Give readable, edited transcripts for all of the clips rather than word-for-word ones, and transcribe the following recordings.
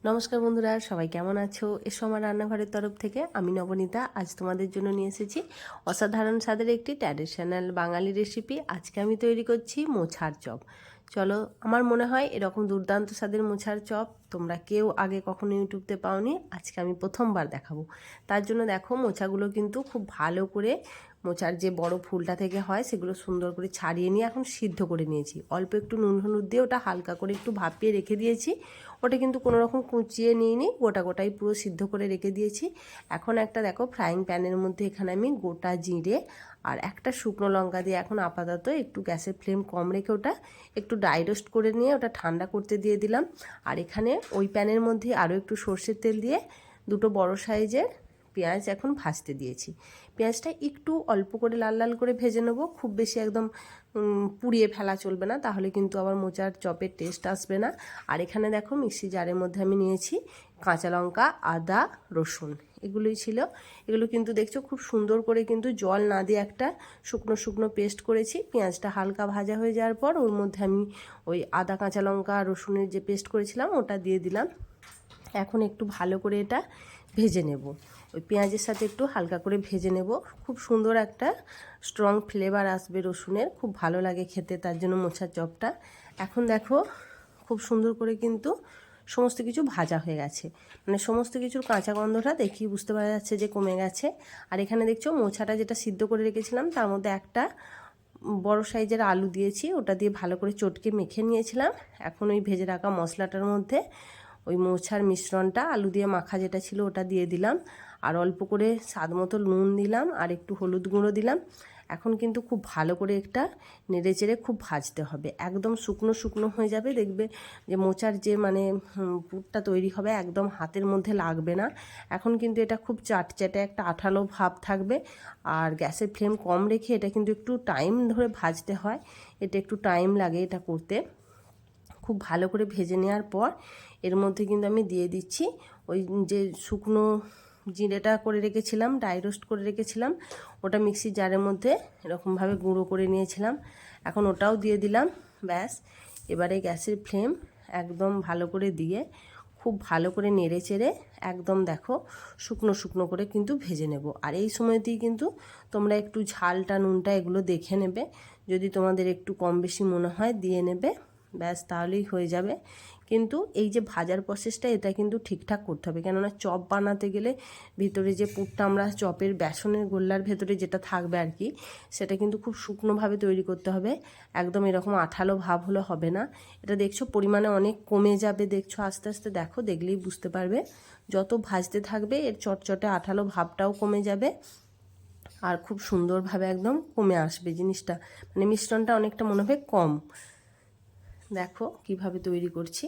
নমস্কার বন্ধুরা, সবাই কেমন আছো? এসো আমার রান্নাঘরের তরফ থেকে। আমি নবনীতা। আজ তোমাদের জন্য নিয়ে এসেছি অসাধারণ স্বাদের একটি ট্র্যাডিশনাল বাঙালি রেসিপি। আজকে আমি তৈরি করছি মোছার চপ। চলো, আমার মনে হয় এরকম দুর্দান্ত স্বাদের মোছার চপ তোমরা কেউ আগে কখনো ইউটিউবতে পাওনি। আজকে আমি প্রথমবার দেখাবো। তার জন্য দেখো, মোচাগুলো কিন্তু খুব ভালো করে মোচার যে বড় ফুলটা থেকে হয় সেগুলো সুন্দর করে ছাড়িয়ে নিয়ে এখন সিদ্ধ করে নিয়েছি। অল্প একটু নুন হলুদ দিয়ে ওটা হালকা করে একটু ভাপিয়ে রেখে দিয়েছি। ওটা কিন্তু কোনো রকম কুচিয়ে নিইনি, গোটা গোটাই পুরো সিদ্ধ করে রেখে দিয়েছি। এখন একটা দেখো ফ্রাইং প্যানের মধ্যে এখানে আমি গোটা জিরে আর একটা শুকনো লঙ্কা দিয়ে এখন আপাতত একটু গ্যাসের ফ্লেম কম রেখে ওটা একটু ড্রাই রোস্ট করে নিয়ে ওটা ঠান্ডা করতে দিয়ে দিলাম। আর এখানে ওই প্যানের মধ্যে আরও একটু সর্ষের তেল দিয়ে দুটো বড় সাইজের পেঁয়াজ এখন ভাজতে দিয়েছি। পেঁয়াজটা একটু অল্প করে লাল লাল করে ভেজে নেবো, খুব বেশি একদম পুড়িয়ে ফেলা চলবে না, তাহলে কিন্তু আবার মোচার চপের টেস্ট আসবে না। আর এখানে দেখো মিক্সি জারের মধ্যে আমি নিয়েছি কাঁচা লঙ্কা, আদা, রসুন, এগুলোই ছিল। এগুলো কিন্তু দেখছো খুব সুন্দর করে কিন্তু জল না দিয়ে একটা শুকনো শুকনো পেস্ট করেছি। পেঁয়াজটা হালকা ভাজা হয়ে যাওয়ার পর ওর মধ্যে আমি ওই আদা, কাঁচা লঙ্কা, রসুনের যে পেস্ট করেছিলাম ওটা দিয়ে দিলাম। এখন একটু ভালো করে এটা ভেজে নেব, ওই পেঁয়াজের সাথে একটু হালকা করে ভেজে নেব। খুব সুন্দর একটা স্ট্রং ফ্লেভার আসবে রসুনের, খুব ভালো লাগে খেতে, তার জন্য মোচার চপটা। এখন দেখো খুব সুন্দর করে কিন্তু সমস্ত কিছু ভাজা হয়ে গেছে, মানে সমস্ত কিছুর কাঁচা গন্ধটা দেখি বুঝতে পারা যাচ্ছে যে কমে গেছে। আর এখানে দেখছো মোচাটা যেটা সিদ্ধ করে রেখেছিলাম তার মধ্যে একটা বড় সাইজের আলু দিয়েছি, ওটা দিয়ে ভালো করে চটকে মেখে নিয়েছিলাম। এখন ওই ভেজে রাখা মশলাটার মধ্যে ওই মোছার মিশ্রণটা আলু দিয়ে মাখা যেটা ছিল ওটা দিয়ে দিলাম। আর অল্প করে স্বাদ মতো নুন দিলাম আর একটু হলুদ গুঁড়ো দিলাম। এখন কিন্তু খুব ভালো করে একটা নেড়ে চেড়ে খুব ভাজতে হবে, একদম শুকনো শুকনো হয়ে যাবে। দেখবে যে মোচার যে মানে পুরটা তৈরি হবে একদম হাতের মধ্যে লাগবে না। এখন কিন্তু এটা খুব চাটচাটে একটা আঠালো ভাব থাকবে। আর গ্যাসের ফ্লেম কম রেখে এটা কিন্তু একটু টাইম ধরে ভাজতে হয়, এটা একটু টাইম লাগে এটা করতে। খুব ভালো করে ভেজে নেওয়ার পর এর মধ্যে কিন্তু আমি দিয়ে দিচ্ছি ওই যে শুকনো জিরেটা করে রেখেছিলাম, ড্রাই রোস্ট করে রেখেছিলাম, ওটা মিক্সির জারের মধ্যে এরকমভাবে গুঁড়ো করে নিয়েছিলাম। এখন ওটাও দিয়ে দিলাম। ব্যাস, এবারে গ্যাসের ফ্লেম একদম ভালো করে দিয়ে খুব ভালো করে নেড়ে চেড়ে একদম দেখো শুকনো শুকনো করে কিন্তু ভেজে নেব। আর এই সময়তেই কিন্তু তোমরা একটু ঝালটা নুনটা এগুলো দেখে নেবে, যদি তোমাদের একটু কম বেশি মনে হয় দিয়ে নেবে। ব্যাস, তাহলেই হয়ে যাবে। কিন্তু এই যে ভাজার প্রসেসটা এটা কিন্তু ঠিকঠাক করতে হবে, কেননা চপ বানাতে গেলে ভিতরে যে পুরটা আমরা চপের বেসনের গোল্লার ভেতরে যেটা থাকবে আর কি, সেটা কিন্তু খুব শুকনোভাবে তৈরি করতে হবে, একদম এরকম আঠালো ভাব হলে হবে না। এটা দেখছো পরিমাণে অনেক কমে যাবে, দেখছো আস্তে আস্তে দেখো, দেখলেই বুঝতে পারবে। যত ভাজতে থাকবে এর চটচটে আঠালো ভাবটাও কমে যাবে আর খুব সুন্দরভাবে একদম কমে আসবে জিনিসটা, মানে মিশ্রণটা অনেকটা মনে হবে কম। দেখো কিভাবে তৈরি করছি।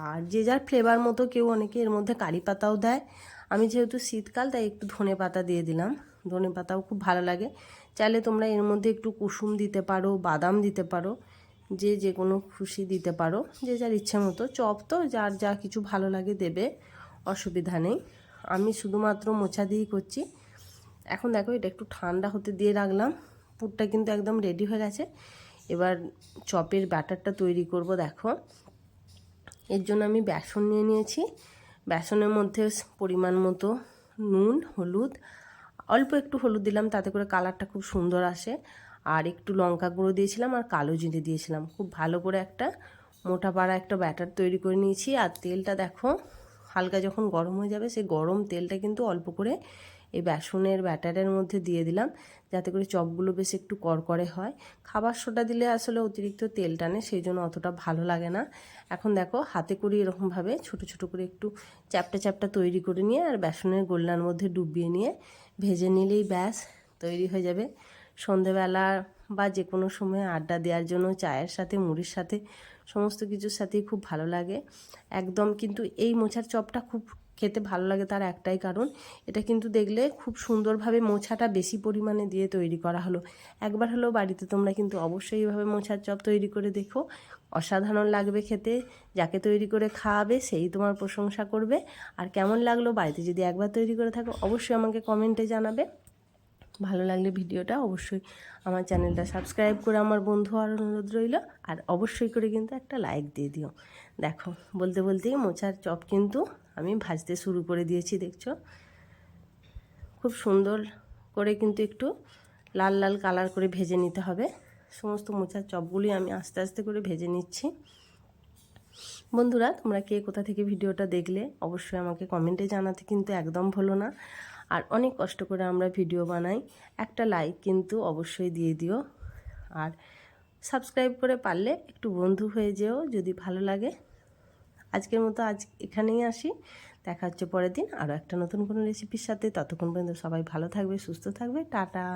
আর যে যার ফ্লেভার মতো কেউ অনেকে এর মধ্যে কারি পাতাও দেয়, আমি যেহেতু শীতকাল তাই একটু ধনে পাতা দিয়ে দিলাম। ধনে পাতাও খুব ভালো লাগে। চাইলে তোমরা এর মধ্যে একটু কুসুম দিতে পারো, বাদাম দিতে পারো, যে যে কোনো খুশি দিতে পারো, যে যার ইচ্ছে মতো। চপ তো যার যা কিছু ভালো লাগে দেবে, অসুবিধা নেই। আমি শুধুমাত্র মোচা দিয়েই করছি। এখন দেখো এটা একটু ঠান্ডা হতে দিয়ে রাখলাম, পুরটা কিন্তু একদম রেডি হয়ে গেছে। এবার চপের ব্যাটারটা তৈরি করব। দেখো এর জন্য আমি বেসন নিয়ে নিয়েছি, বেসনের মধ্যে পরিমাণ মতো নুন, হলুদ, অল্প একটু হলুদ দিলাম তাতে করে কালারটা খুব সুন্দর আসে, আর একটু লঙ্কা গুঁড়ো দিয়েছিলাম আর কালো জিরে দিয়েছিলাম। খুব ভালো করে একটা মোটা পাড়া একটা ব্যাটার তৈরি করে নিয়েছি। আর তেলটা দেখো হালকা যখন গরম হয়ে যাবে সেই গরম তেলটা কিন্তু অল্প করে এই বেসনের ব্যাটারের মধ্যে দিয়ে দিলাম, যাতে করে চপগুলো বেশ একটু করকরে হয়। খাবার সোডা দিলে আসলে অতিরিক্ত তেল টানে, সেই জন্য অতটা ভালো লাগে না। এখন দেখো হাতে করে এরকমভাবে ছোট ছোট করে একটু চ্যাপটা চ্যাপটা তৈরি করে নিয়ে আর বেসনের গোল্লার মধ্যে ডুবিয়ে নিয়ে ভেজে নিলেই ব্যাস তৈরি হয়ে যাবে। সন্ধেবেলা বা যে কোনো সময় আড্ডা দেওয়ার জন্য চায়ের সাথে, মুড়ির সাথে, সমস্ত কিছুর সাথেই খুব ভালো লাগে একদম। কিন্তু এই মোচার চপটা খুব খেতে ভালো লাগে তার একটাই কারণ, এটা কিন্তু দেখলে খুব সুন্দরভাবে মোচাটা বেশি পরিমাণে দিয়ে তৈরি করা হলো। একবার হলেও বাড়িতে তোমরা কিন্তু অবশ্যই এইভাবে মোচার চপ তৈরি করে দেখো, অসাধারণ লাগবে খেতে। যাকে তৈরি করে খাওয়াবে সেই তোমার প্রশংসা করবে। আর কেমন লাগলো বাড়িতে যদি একবার তৈরি করে থাকো অবশ্যই আমাকে কমেন্টে জানাবে। ভালো লাগলে ভিডিওটা অবশ্যই আমার চ্যানেলটা সাবস্ক্রাইব করে আমার বন্ধু আর অনুরোধ রইল, আর অবশ্যই করে কিন্তু একটা লাইক দিয়ে দিও। দেখো বলতে বলতেই মোচার চপ কিন্তু আমি ভাজতে শুরু করে দিয়েছি। দেখছো খুব সুন্দর করে কিন্তু একটু লাল লাল কালার করে ভেজে নিতে হবে। সমস্ত মোচার চপগুলি আমি আস্তে আস্তে করে ভেজে নিচ্ছি। বন্ধুরা তোমরা কে কোথা থেকে ভিডিওটা দেখলে অবশ্যই আমাকে কমেন্টে জানাতে কিন্তু একদম ভুলো না। আর অনেক কষ্ট করে আমরা ভিডিও বানাই, একটা লাইক কিন্তু অবশ্যই দিয়ে দিও। আর সাবস্ক্রাইব করে পারলে একটু বন্ধু হয়ে যেও যদি ভালো লাগে। আজকের মতো আজ এখানেই আসি, দেখা হচ্ছে পরের দিন আরও একটা নতুন কোনো রেসিপির সাথে। ততক্ষণ পর্যন্ত সবাই ভালো থাকবে, সুস্থ থাকবে, টাটা।